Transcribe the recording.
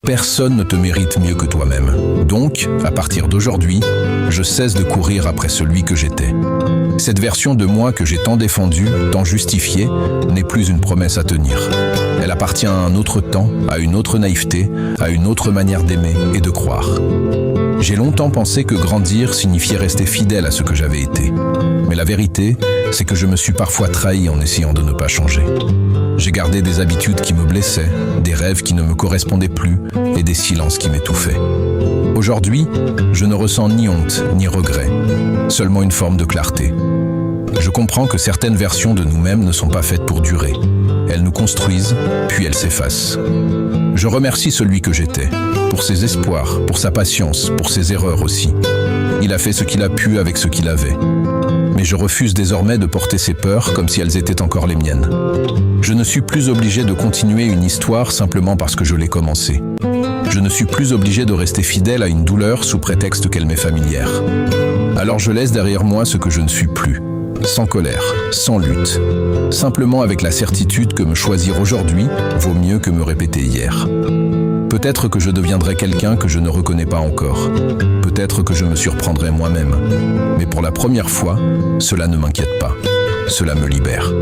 Personne ne te mérite mieux que toi-même. Donc, à partir d'aujourd'hui, je cesse de courir après celui que j'étais. Cette version de moi que j'ai tant défendue, tant justifiée, n'est plus une promesse à tenir. Elle appartient à un autre temps, à une autre naïveté, à une autre manière d'aimer et de croire. J'ai longtemps pensé que grandir signifiait rester fidèle à ce que j'avais été. Mais la vérité, c'est que je me suis parfois trahi en essayant de ne pas changer. J'ai gardé des habitudes qui me blessaient, des rêves qui ne me correspondaient plus et des silences qui m'étouffaient. Aujourd'hui, je ne ressens ni honte ni regret, seulement une forme de clarté. Je comprends que certaines versions de nous-mêmes ne sont pas faites pour durer. Elles nous construisent, puis elles s'effacent. Je remercie celui que j'étais, pour ses espoirs, pour sa patience, pour ses erreurs aussi. Il a fait ce qu'il a pu avec ce qu'il avait. Mais je refuse désormais de porter ses peurs comme si elles étaient encore les miennes. Je ne suis plus obligé de continuer une histoire simplement parce que je l'ai commencée. Je ne suis plus obligé de rester fidèle à une douleur sous prétexte qu'elle m'est familière. Alors je laisse derrière moi ce que je ne suis plus, sans colère, sans lutte, simplement avec la certitude que me choisir aujourd'hui vaut mieux que me répéter hier. Peut-être que je deviendrai quelqu'un que je ne reconnais pas encore. Peut-être que je me surprendrai moi-même. Mais pour la première fois, cela ne m'inquiète pas. Cela me libère.